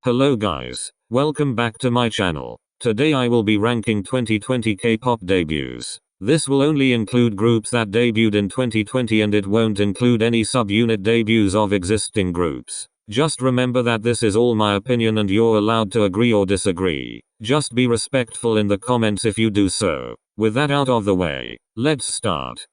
Hello guys, welcome back to my channel. Today I will be ranking 2020 K-pop debuts. This will only include groups that debuted in 2020 and it won't include any sub-unit debuts of existing groups. Just remember that this is all my opinion and you're allowed to agree or disagree. Just be respectful in the comments if you do so. With that out of the way, let's start.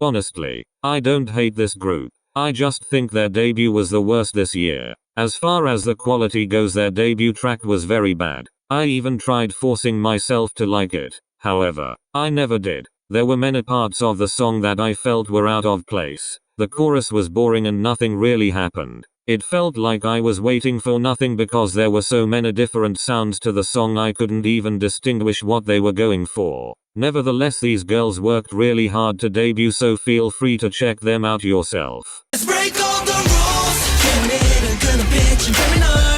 Honestly, I don't hate this group. I just think their debut was the worst this year. As far as the quality goes, their debut track was very bad. I even tried forcing myself to like it. However, I never did. There were many parts of the song that I felt were out of place. The chorus was boring and nothing really happened. It felt like I was waiting for nothing because there were so many different sounds to the song I couldn't even distinguish what they were going for. Nevertheless, these girls worked really hard to debut, so feel free to check them out yourself.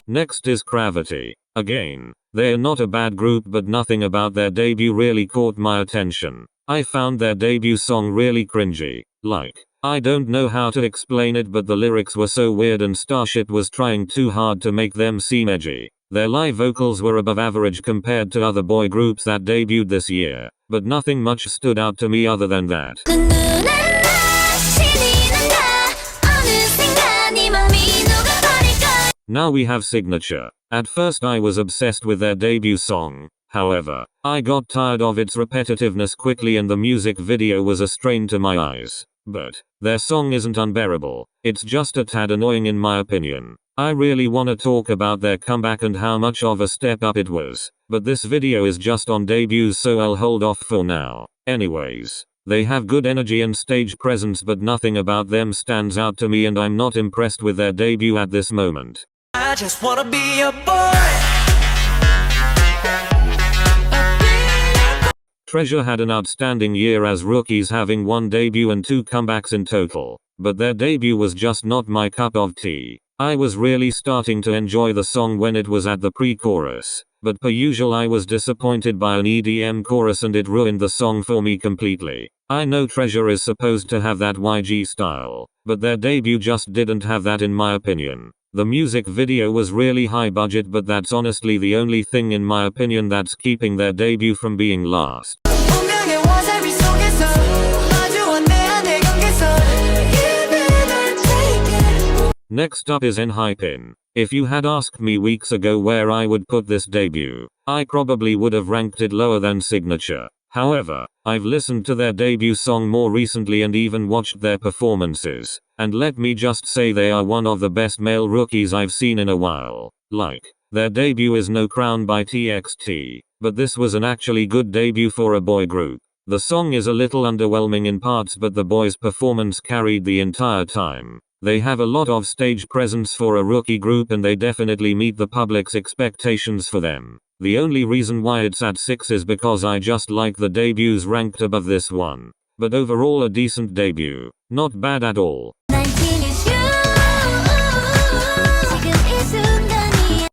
Next is Gravity. Again, they're not a bad group, but nothing about their debut really caught my attention. I found their debut song really cringy. I don't know how to explain it, but the lyrics were so weird and Starship was trying too hard to make them seem edgy. Their live vocals were above average compared to other boy groups that debuted this year, but nothing much stood out to me other than that. Now we have Signature. At first I was obsessed with their debut song. However, I got tired of its repetitiveness quickly and the music video was a strain to my eyes. But their song isn't unbearable, it's just a tad annoying in my opinion. I really wanna talk about their comeback and how much of a step up it was, but this video is just on debuts, so I'll hold off for now. Anyways, they have good energy and stage presence, but nothing about them stands out to me and I'm not impressed with their debut at this moment. I just wanna be your boy. Treasure had an outstanding year as rookies, having one debut and 2 comebacks in total, but their debut was just not my cup of tea. I was really starting to enjoy the song when it was at the pre-chorus, but per usual I was disappointed by an EDM chorus and it ruined the song for me completely. I know Treasure is supposed to have that YG style, but their debut just didn't have that in my opinion. The music video was really high budget, but that's honestly the only thing in my opinion that's keeping their debut from being last. Next up is ENHYPEN. If you had asked me weeks ago where I would put this debut, I probably would have ranked it lower than Signature. However, I've listened to their debut song more recently and even watched their performances, and let me just say they are one of the best male rookies I've seen in a while. Their debut is No Crown by TXT, but this was an actually good debut for a boy group. The song is a little underwhelming in parts, but the boys' performance carried the entire time. They have a lot of stage presence for a rookie group and they definitely meet the public's expectations for them. The only reason why it's at 6 is because I just like the debuts ranked above this one. But overall a decent debut. Not bad at all.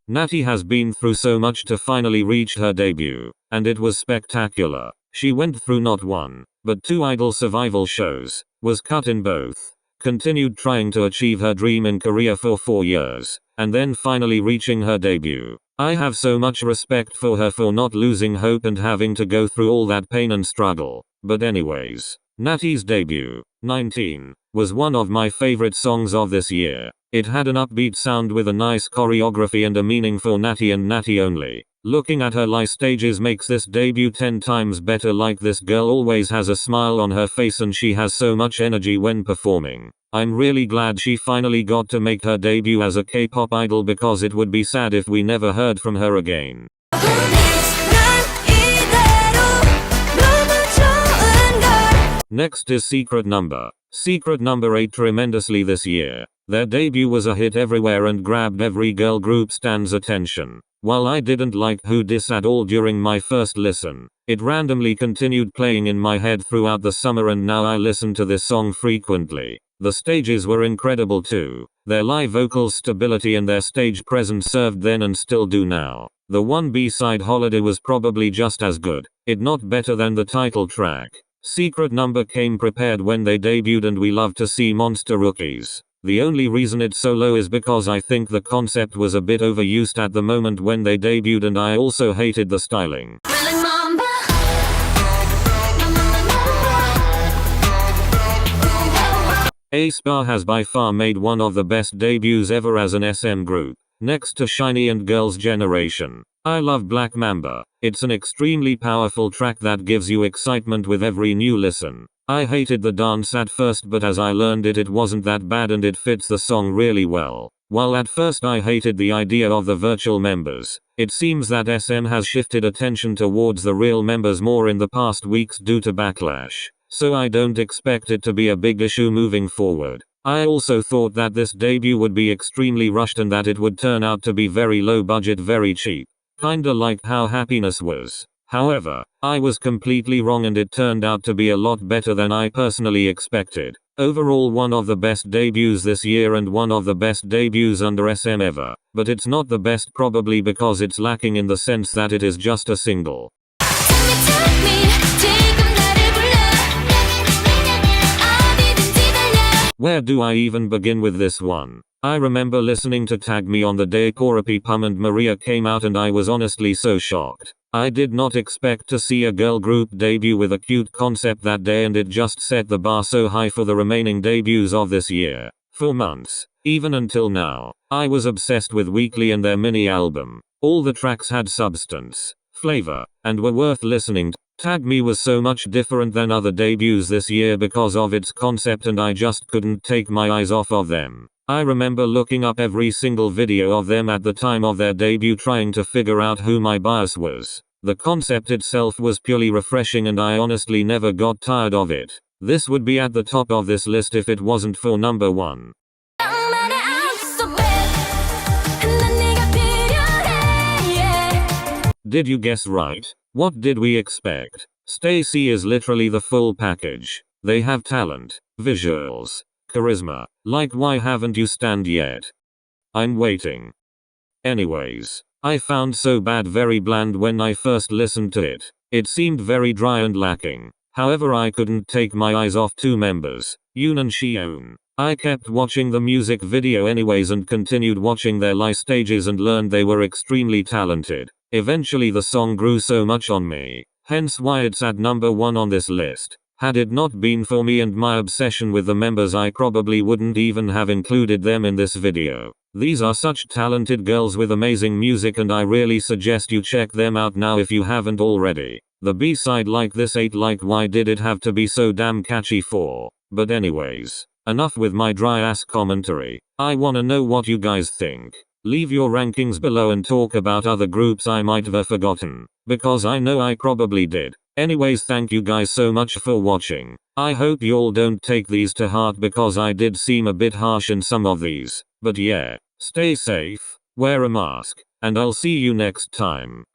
Natty has been through so much to finally reach her debut, and it was spectacular. She went through not 1, but 2 idol survival shows, was cut in both, continued trying to achieve her dream in Korea for 4 years, and then finally reaching her debut. I have so much respect for her for not losing hope and having to go through all that pain and struggle. But anyways, Natty's debut, 19, was one of my favorite songs of this year. It had an upbeat sound with a nice choreography and a meaning for Natty and Natty only. Looking at her live stages makes this debut 10 times better. This girl always has a smile on her face and she has so much energy when performing. I'm really glad she finally got to make her debut as a K-pop idol, because it would be sad if we never heard from her again. Next is Secret Number. Secret Number 8 tremendously this year. Their debut was a hit everywhere and grabbed every girl group stand's attention. While I didn't like Who Dis at all during my first listen, it randomly continued playing in my head throughout the summer and now I listen to this song frequently. The stages were incredible too. Their live vocals stability and their stage presence served then and still do now. The one B-side Holiday was probably just as good, if not better than the title track. Secret Number came prepared when they debuted and we love to see monster rookies. The only reason it's so low is because I think the concept was a bit overused at the moment when they debuted and I also hated the styling. aespa has by far made one of the best debuts ever as an SM group, next to SHINee and Girls' Generation. I love Black Mamba. It's an extremely powerful track that gives you excitement with every new listen. I hated the dance at first, but as I learned it wasn't that bad and it fits the song really well. While at first I hated the idea of the virtual members, it seems that SM has shifted attention towards the real members more in the past weeks due to backlash, so I don't expect it to be a big issue moving forward. I also thought that this debut would be extremely rushed and that it would turn out to be very low budget, very cheap. Kinda like how Happiness was. However, I was completely wrong and it turned out to be a lot better than I personally expected. Overall, one of the best debuts this year and one of the best debuts under SM ever. But it's not the best probably because it's lacking in the sense that it is just a single. Where do I even begin with this one? I remember listening to Tag Me on the day Korapi Pum and Maria came out and I was honestly so shocked. I did not expect to see a girl group debut with a cute concept that day and it just set the bar so high for the remaining debuts of this year. For months, even until now, I was obsessed with Weekly and their mini album. All the tracks had substance, flavor, and were worth listening to. Tag Me was so much different than other debuts this year because of its concept and I just couldn't take my eyes off of them. I remember looking up every single video of them at the time of their debut trying to figure out who my bias was. The concept itself was purely refreshing and I honestly never got tired of it. This would be at the top of this list if it wasn't for number 1. Did you guess right? What did we expect? Stacy is literally the full package. They have talent, visuals, charisma. Like, why haven't you stand yet? I'm waiting. Anyways, I found So Bad very bland when I first listened to it. It seemed very dry and lacking. However, I couldn't take my eyes off two members, Yoon and Xion. I kept watching the music video anyways and continued watching their live stages and learned they were extremely talented. Eventually the song grew so much on me, hence why it's at number 1 on this list. Had it not been for me and my obsession with the members, I probably wouldn't even have included them in this video. These are such talented girls with amazing music and I really suggest you check them out now if you haven't already. The B-side like this ain't like why did it have to be so damn catchy for? But anyways, enough with my dry ass commentary. I wanna know what you guys think. Leave your rankings below and talk about other groups I might have forgotten, because I know I probably did. Anyways, thank you guys so much for watching. I hope you all don't take these to heart because I did seem a bit harsh in some of these. But yeah, stay safe, wear a mask, and I'll see you next time.